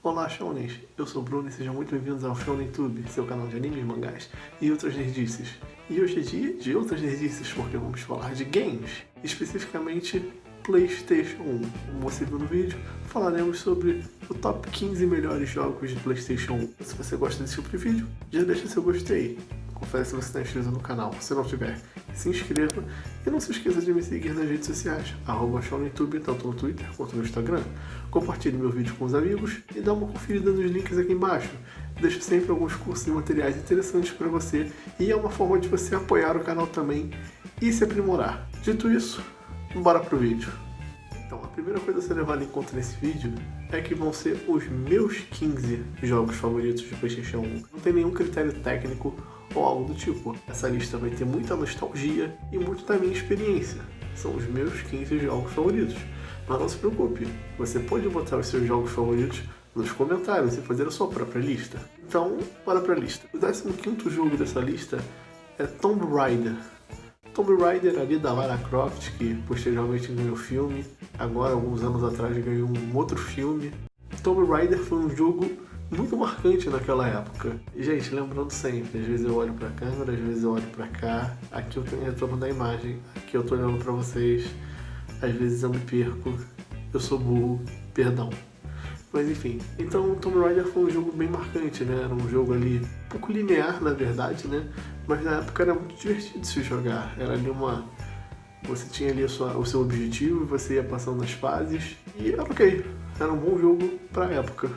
Olá, Shounens! Eu sou o Bruno e sejam muito bem-vindos ao ShounenTube, seu canal de animes, mangás e outras nerdices. E hoje é dia de outras nerdices porque vamos falar de games, especificamente PlayStation 1. Como você viu no vídeo, falaremos sobre o top 15 melhores jogos de PlayStation 1. Se você gosta desse tipo de vídeo, já deixa seu gostei. Confere se você está inscrito no canal. Se não tiver, se inscreva e não se esqueça de me seguir nas redes sociais, @ShounenTube, tanto no Twitter quanto no Instagram. Compartilhe meu vídeo com os amigos e dá uma conferida nos links aqui embaixo. Deixo sempre alguns cursos e materiais interessantes para você e é uma forma de você apoiar o canal também e se aprimorar. Dito isso, bora pro vídeo. Então, a primeira coisa a ser levada em conta nesse vídeo é que vão ser os meus 15 jogos favoritos de PlayStation 1. Não tem nenhum critério técnico ou algo do tipo. Essa lista vai ter muita nostalgia e muito da minha experiência. São os meus 15 jogos favoritos. Mas não se preocupe, você pode botar os seus jogos favoritos nos comentários e fazer a sua própria lista. Então, bora pra lista. O 15º jogo dessa lista é Tomb Raider. Tomb Raider ali da Lara Croft, que posteriormente ganhou filme, agora alguns anos atrás ganhou um outro filme. Tomb Raider foi um jogo muito marcante naquela época. E, gente, lembrando sempre, às vezes eu olho pra câmera, às vezes eu olho pra cá, aqui eu tenho retorno da imagem, aqui eu tô olhando pra vocês, às vezes eu me perco, eu sou burro, perdão. Mas enfim, então Tomb Raider foi um jogo bem marcante, né? Era um jogo ali um pouco linear, na verdade, né? Mas na época era muito divertido de se jogar. Era ali você tinha ali o seu objetivo, você ia passando as fases e era ok. Era um bom jogo pra época.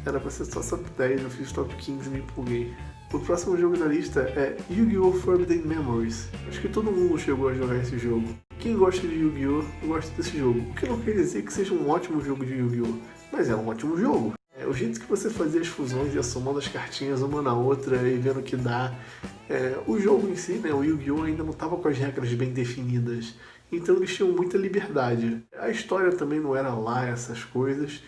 Era pra ser só top 10, eu fiz top 15 e me empolguei. O próximo jogo da lista é Yu-Gi-Oh! Forbidden Memories. Acho que todo mundo chegou a jogar esse jogo. Quem gosta de Yu-Gi-Oh! Gosta desse jogo. O que não quer dizer que seja um ótimo jogo de Yu-Gi-Oh! Mas é um ótimo jogo. O jeito que você fazia as fusões, ia somando as cartinhas uma na outra e vendo o que dá. O jogo em si, né, o Yu-Gi-Oh! Ainda não estava com as regras bem definidas. Então eles tinham muita liberdade. A história também não era lá essas coisas.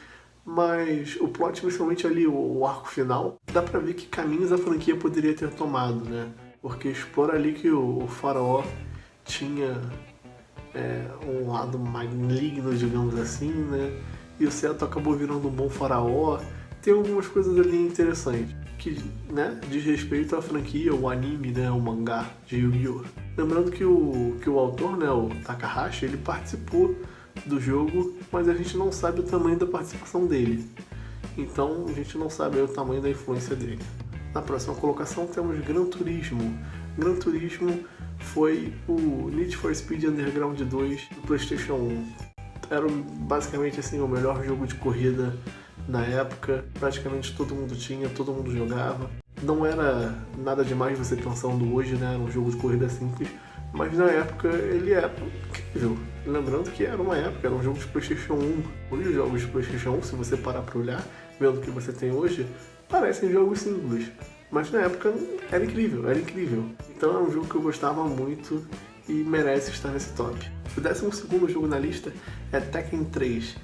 Mas o plot, principalmente ali, o arco final, dá pra ver que caminhos a franquia poderia ter tomado, né? Porque explora ali que o faraó tinha um lado maligno, digamos assim, né? E o Seto acabou virando um bom faraó. Tem algumas coisas ali interessantes que, né, diz respeito à franquia, o anime, né, o mangá de Yu-Gi-Oh! Lembrando que o autor, né, o Takahashi, ele participou do jogo, mas a gente não sabe o tamanho da participação dele. Então a gente não sabe o tamanho da influência dele. Na próxima colocação temos Gran Turismo. Gran Turismo foi o Need for Speed Underground 2 do PlayStation 1. Era basicamente assim, o melhor jogo de corrida na época. Praticamente todo mundo tinha, todo mundo jogava. Não era nada demais você pensando hoje, né? Era um jogo de corrida simples. Mas na época ele era incrível. Lembrando que era uma época, era um jogo de PlayStation 1. Hoje os jogos de PlayStation 1, se você parar pra olhar, vendo o que você tem hoje, parecem jogos simples. Mas na época era incrível, era incrível. Então é um jogo que eu gostava muito e merece estar nesse top. O 12º jogo na lista é Tekken 3.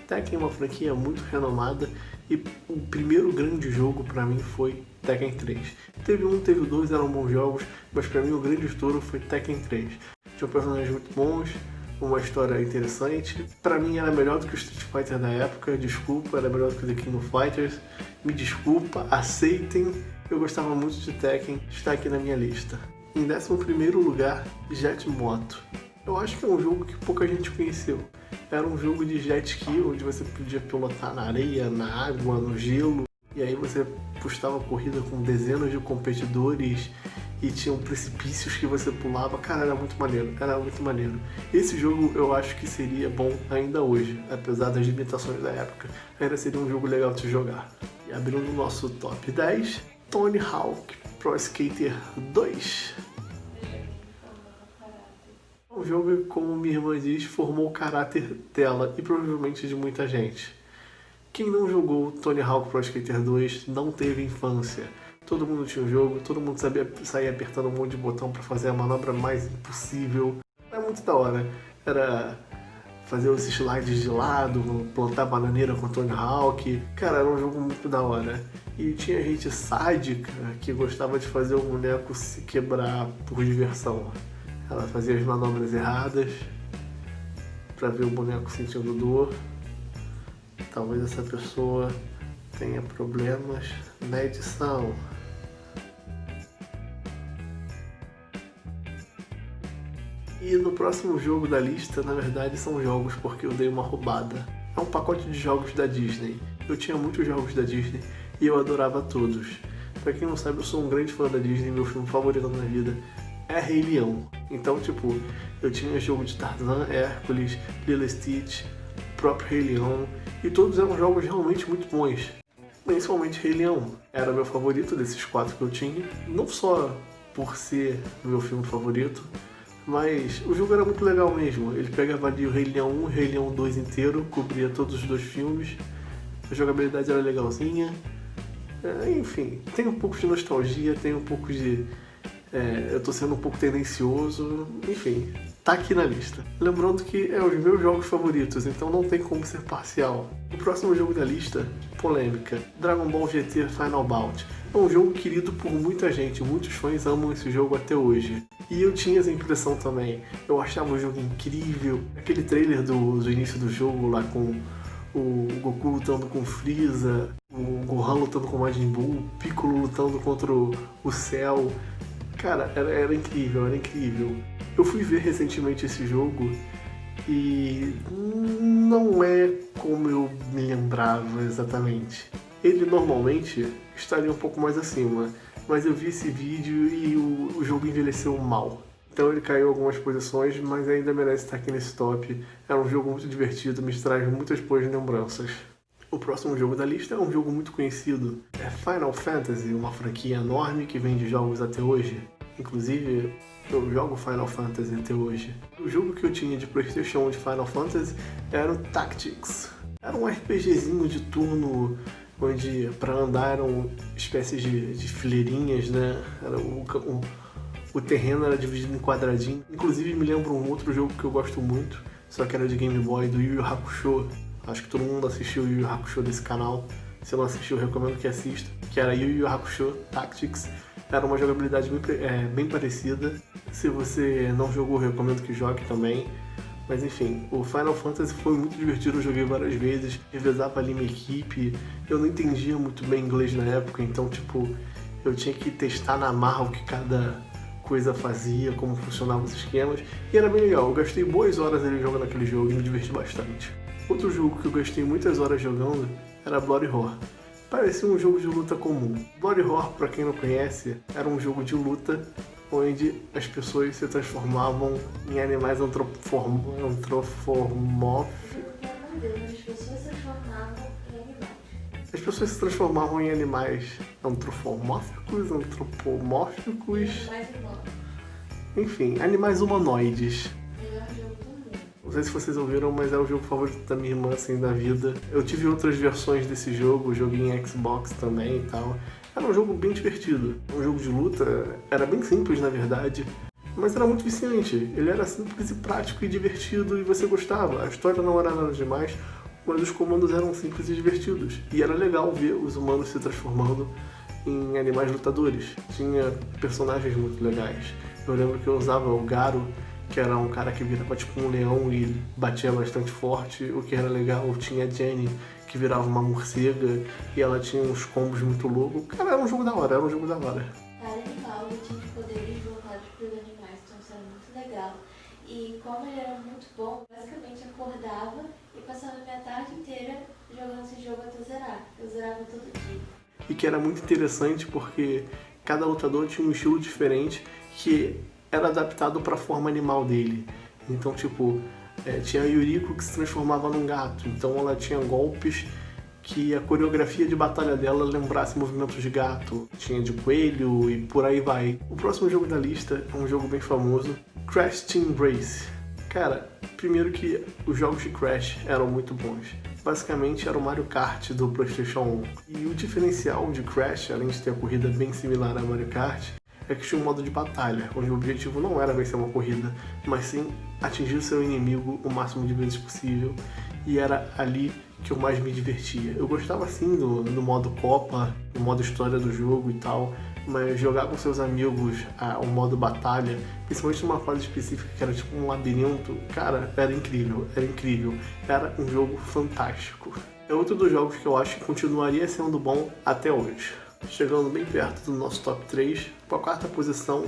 Tekken é uma franquia muito renomada e o primeiro grande jogo pra mim foi Tekken 3. Teve um, teve dois, eram bons jogos, mas pra mim o grande estouro foi Tekken 3. Tinha personagens muito bons, uma história interessante. Pra mim era melhor do que o Street Fighter da época, desculpa, era melhor do que o The King of Fighters. Me desculpa, aceitem. Eu gostava muito de Tekken, está aqui na minha lista. Em 11º lugar, Jet Moto. Eu acho que é um jogo que pouca gente conheceu. Era um jogo de jet ski, onde você podia pilotar na areia, na água, no gelo. E aí você postava corrida com dezenas de competidores e tinham precipícios que você pulava. Cara, era muito maneiro, era muito maneiro. Esse jogo eu acho que seria bom ainda hoje, apesar das limitações da época. Ainda seria um jogo legal de jogar. E abrindo o nosso top 10, Tony Hawk Pro Skater 2. O jogo, como minha irmã diz, formou o caráter dela e provavelmente de muita gente. Quem não jogou Tony Hawk Pro Skater 2 não teve infância. Todo mundo tinha um jogo, todo mundo sabia sair apertando um monte de botão para fazer a manobra mais impossível. Era muito da hora. Era fazer os slides de lado, plantar bananeira com Tony Hawk. Cara, era um jogo muito da hora. E tinha gente sádica que gostava de fazer o boneco se quebrar por diversão. Ela fazia as manobras erradas para ver o boneco sentindo dor. Talvez essa pessoa tenha problemas na edição. E no próximo jogo da lista, na verdade, são jogos porque eu dei uma roubada. É um pacote de jogos da Disney. Eu tinha muitos jogos da Disney e eu adorava todos. Pra quem não sabe, eu sou um grande fã da Disney, meu filme favorito na vida é Rei Leão. Então, tipo, eu tinha jogo de Tarzan, Hércules, Lilo e Stitch, próprio Rei Leão, e todos eram jogos realmente muito bons. Principalmente Rei Leão. Era meu favorito desses 4 que eu tinha, não só por ser meu filme favorito, mas o jogo era muito legal mesmo. Ele pegava ali o Rei Leão 1 e o Rei Leão 2 inteiro, cobria todos os 2 filmes, a jogabilidade era legalzinha. Enfim, tem um pouco de nostalgia, tem um pouco de... eu tô sendo um pouco tendencioso, enfim, tá aqui na lista. Lembrando que é os meus jogos favoritos, então não tem como ser parcial. O próximo jogo da lista, polêmica, Dragon Ball GT Final Bout. É um jogo querido por muita gente, muitos fãs amam esse jogo até hoje. E eu tinha essa impressão também, eu achava o jogo incrível. Aquele trailer do início do jogo lá com o Goku lutando com Freeza, o Gohan lutando com o Majin Buu, o Piccolo lutando contra o Cell. Cara, era incrível, era incrível. Eu fui ver recentemente esse jogo e não é como eu me lembrava exatamente. Ele normalmente estaria um pouco mais acima, mas eu vi esse vídeo e o jogo envelheceu mal. Então ele caiu algumas posições, mas ainda merece estar aqui nesse top. É um jogo muito divertido, me traz muitas boas lembranças. O próximo jogo da lista é um jogo muito conhecido. É Final Fantasy, uma franquia enorme que vende jogos até hoje. Inclusive, eu jogo Final Fantasy até hoje. O jogo que eu tinha de PlayStation de Final Fantasy era o Tactics. Era um RPGzinho de turno, onde para andar eram espécies de fileirinhas, né? Era o terreno era dividido em quadradinho. Inclusive me lembra um outro jogo que eu gosto muito, só que era de Game Boy, do Yu Yu Hakusho. Acho que todo mundo assistiu o Yu Yu Hakusho desse canal. Se não assistiu, eu recomendo que assista. Que era Yu Yu Hakusho Tactics. Era uma jogabilidade bem parecida. Se você não jogou, eu recomendo que jogue também. Mas enfim, o Final Fantasy foi muito divertido, eu joguei várias vezes, revezava ali minha equipe. Eu não entendia muito bem inglês na época, então tipo, eu tinha que testar na marra o que cada coisa fazia, como funcionavam os esquemas. E era bem legal, eu gastei boas horas ali jogando aquele jogo e me diverti bastante. Outro jogo que eu gastei muitas horas jogando era Bloody Roar. Parecia um jogo de luta comum. Bloody Roar, pra quem não conhece, era um jogo de luta onde as pessoas se transformavam em animais As pessoas se transformavam em animais antropomórficos, enfim, animais humanoides. Não sei se vocês ouviram, mas é o jogo favorito da minha irmã, assim, da vida. Eu tive outras versões desse jogo, joguei em Xbox também e tal. Era um jogo bem divertido. Um jogo de luta, era bem simples, na verdade, mas era muito viciante. Ele era simples e prático e divertido e você gostava. A história não era nada demais, mas os comandos eram simples e divertidos. E era legal ver os humanos se transformando em animais lutadores. Tinha personagens muito legais. Eu lembro que eu usava o Garo, que era um cara que virava tipo um leão e batia bastante forte, o que era legal. Tinha a Jenny, que virava uma morcega e ela tinha uns combos muito loucos. Cara, era um jogo da hora, Era animal, ele tinha poderes voltados para os animais, então isso era muito legal. E como ele era muito bom, basicamente acordava e passava a minha tarde inteira jogando esse jogo até zerar. Eu zerava todo dia. E que era muito interessante porque cada lutador tinha um estilo diferente que era adaptado para a forma animal dele. Então, tipo, tinha a Yuriko que se transformava num gato, então ela tinha golpes que a coreografia de batalha dela lembrasse movimentos de gato, tinha de coelho e por aí vai. O próximo jogo da lista é um jogo bem famoso, Crash Team Race. Cara, primeiro que os jogos de Crash eram muito bons. Basicamente era o Mario Kart do PlayStation 1. E o diferencial de Crash, além de ter a corrida bem similar a Mario Kart, é que tinha um modo de batalha, onde o objetivo não era vencer uma corrida, mas sim atingir o seu inimigo o máximo de vezes possível, e era ali que eu mais me divertia. Eu gostava sim do modo Copa, do modo história do jogo e tal, mas jogar com seus amigos o modo batalha, principalmente numa fase específica que era tipo um labirinto, cara, era incrível, era um jogo fantástico. É outro dos jogos que eu acho que continuaria sendo bom até hoje. Chegando bem perto do nosso top 3, com a quarta posição,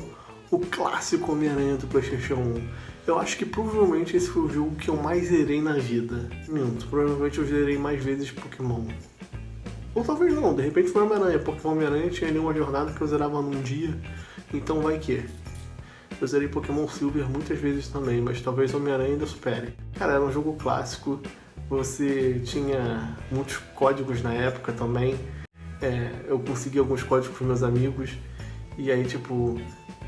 o clássico Homem-Aranha do PlayStation 1. Eu acho que provavelmente esse foi o jogo que eu mais zerei na vida. Minto, provavelmente eu zerei mais vezes Pokémon. Ou talvez não, de repente foi Homem-Aranha, porque o Homem-Aranha tinha ali uma jornada que eu zerava num dia, então vai que. Eu zerei Pokémon Silver muitas vezes também, mas talvez Homem-Aranha ainda supere. Cara, era um jogo clássico, você tinha muitos códigos na época também, eu consegui alguns códigos com meus amigos, e aí tipo,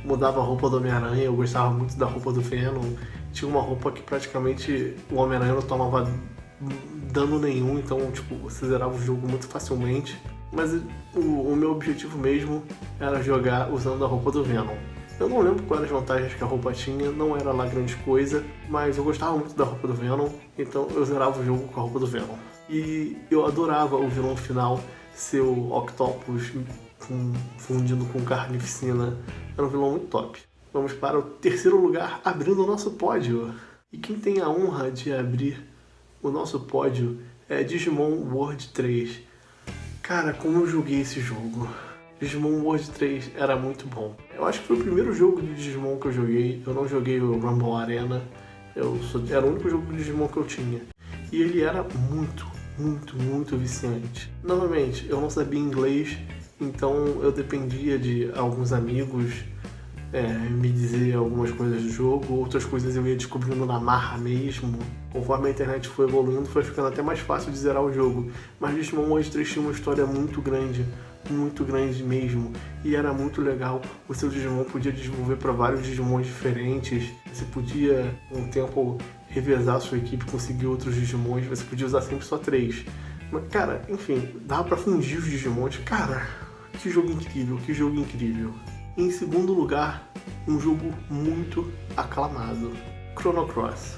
mudava a roupa do Homem-Aranha, eu gostava muito da roupa do Venom, tinha uma roupa que praticamente o Homem-Aranha não tomava dano nenhum, então tipo, você zerava o jogo muito facilmente, mas o meu objetivo mesmo era jogar usando a roupa do Venom. Eu não lembro quais as vantagens que a roupa tinha, não era lá grande coisa, mas eu gostava muito da roupa do Venom, então eu zerava o jogo com a roupa do Venom. E eu adorava o vilão final ser o Octopus fundindo com carnificina, era um vilão muito top. Vamos para o terceiro lugar, abrindo o nosso pódio. E quem tem a honra de abrir o nosso pódio é Digimon World 3. Cara, como eu joguei esse jogo! Digimon World 3 era muito bom. Eu acho que foi o primeiro jogo de Digimon que eu joguei. Eu não joguei o Rumble Arena. Era o único jogo de Digimon que eu tinha. E ele era muito viciante. Novamente, eu não sabia inglês, então eu dependia de alguns amigos me dizer algumas coisas do jogo, outras coisas eu ia descobrindo na marra mesmo. Conforme a internet foi evoluindo, foi ficando até mais fácil de zerar o jogo. Mas Digimon World 3 tinha uma história muito grande mesmo, e era muito legal. O seu Digimon podia desenvolver para vários Digimons diferentes, você podia, com o tempo, revezar a sua equipe, conseguir outros Digimons, você podia usar sempre só 3. Mas, cara, enfim, dava pra fundir os Digimons. Cara, que jogo incrível. Em segundo lugar, um jogo muito aclamado, Chrono Cross.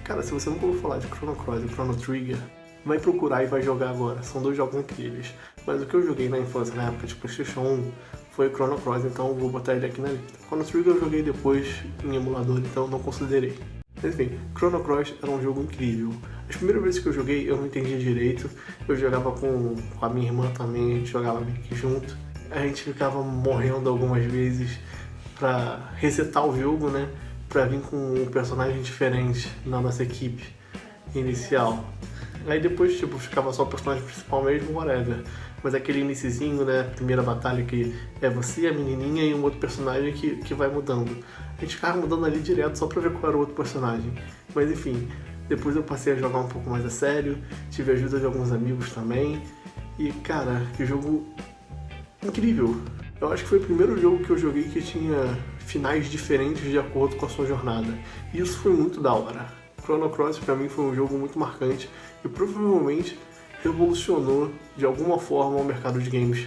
Cara, se você nunca ouviu falar de Chrono Cross e Chrono Trigger, vai procurar e vai jogar agora. São dois jogos incríveis. Mas o que eu joguei na infância, na época de PlayStation 1, foi Chrono Cross, então eu vou botar ele aqui na lista. Chrono Trigger eu joguei depois em emulador, então não considerei. Mas enfim, Chrono Cross era um jogo incrível. As primeiras vezes que eu joguei, eu não entendia direito. Eu jogava com a minha irmã também, a gente jogava meio que junto. A gente ficava morrendo algumas vezes pra resetar o jogo, né? Pra vir com um personagem diferente na nossa equipe inicial. Aí depois, tipo, ficava só o personagem principal mesmo, whatever. Mas aquele iniciozinho, né, primeira batalha que é você, a menininha e um outro personagem que vai mudando. A gente ficava mudando ali direto só pra ver qual era o outro personagem. Mas enfim, depois eu passei a jogar um pouco mais a sério, tive a ajuda de alguns amigos também. E cara, que jogo incrível. Eu acho que foi o primeiro jogo que eu joguei que tinha finais diferentes de acordo com a sua jornada. E isso foi muito da hora. Chrono Cross pra mim foi um jogo muito marcante e provavelmente revolucionou de alguma forma o mercado de games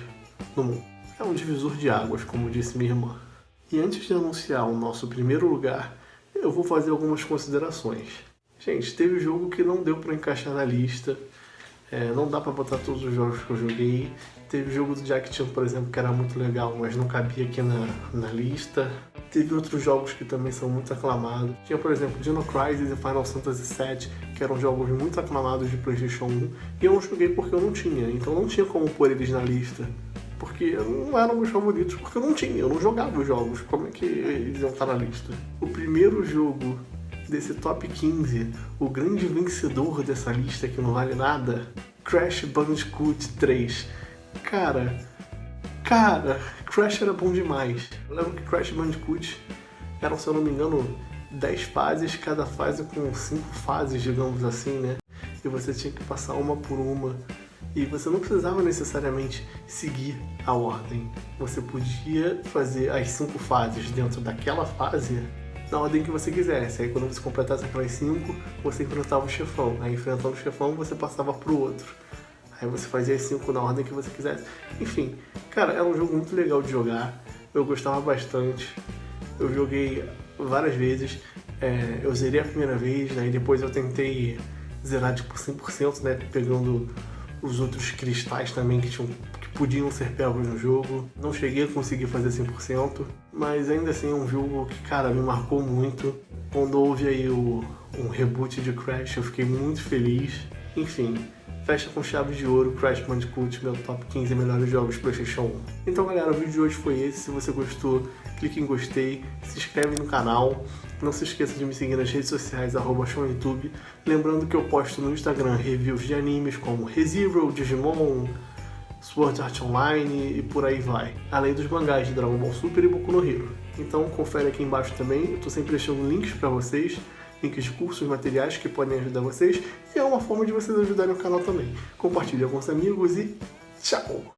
no mundo. É um divisor de águas, como disse minha irmã. E antes de anunciar o nosso primeiro lugar, eu vou fazer algumas considerações. Gente, teve jogo que não deu pra encaixar na lista, não dá pra botar todos os jogos que eu joguei. Teve jogo do Jack Chan, por exemplo, que era muito legal, mas não cabia aqui na lista. Teve outros jogos que também são muito aclamados. Tinha, por exemplo, Dino Crisis e Final Fantasy VII, que eram jogos muito aclamados de PlayStation 1, e eu não joguei porque eu não tinha, então não tinha como pôr eles na lista. Porque não eram meus favoritos, porque eu não jogava os jogos, como é que eles iam estar na lista? O primeiro jogo desse top 15, o grande vencedor dessa lista que não vale nada, Crash Bandicoot 3. Cara, Crash era bom demais. Eu lembro que Crash Bandicoot eram, se eu não me engano, 10 fases, cada fase com 5 fases, digamos assim, né? E você tinha que passar uma por uma. E você não precisava necessariamente seguir a ordem. Você podia fazer as 5 fases dentro daquela fase na ordem que você quisesse. Aí quando você completasse aquelas 5, você enfrentava o chefão. Aí enfrentando o chefão, você passava pro outro. Aí você fazia as 5 na ordem que você quisesse. Enfim, cara, era um jogo muito legal de jogar. Eu gostava bastante. Eu joguei várias vezes. Eu zerei a primeira vez, né? E depois eu tentei zerar tipo 100%, né? Pegando os outros cristais também que podiam ser pegos no jogo. Não cheguei a conseguir fazer 100%, mas ainda assim é um jogo que, cara, me marcou muito. Quando houve aí um reboot de Crash, eu fiquei muito feliz. Enfim, fecha com chave de ouro Crash Bandicoot, meu top 15 melhores jogos PlayStation 1. Então galera, o vídeo de hoje foi esse. Se você gostou, clique em gostei, se inscreve no canal. Não se esqueça de me seguir nas redes sociais, @ShowYouTube. Lembrando que eu posto no Instagram reviews de animes como ReZero, Digimon, Sword Art Online e por aí vai. Além dos mangás de Dragon Ball Super e Boku no Hero. Então confere aqui embaixo também, eu tô sempre deixando links pra vocês, links de cursos, materiais que podem ajudar vocês, e é uma forma de vocês ajudarem o canal também. Compartilhe com os amigos e tchau!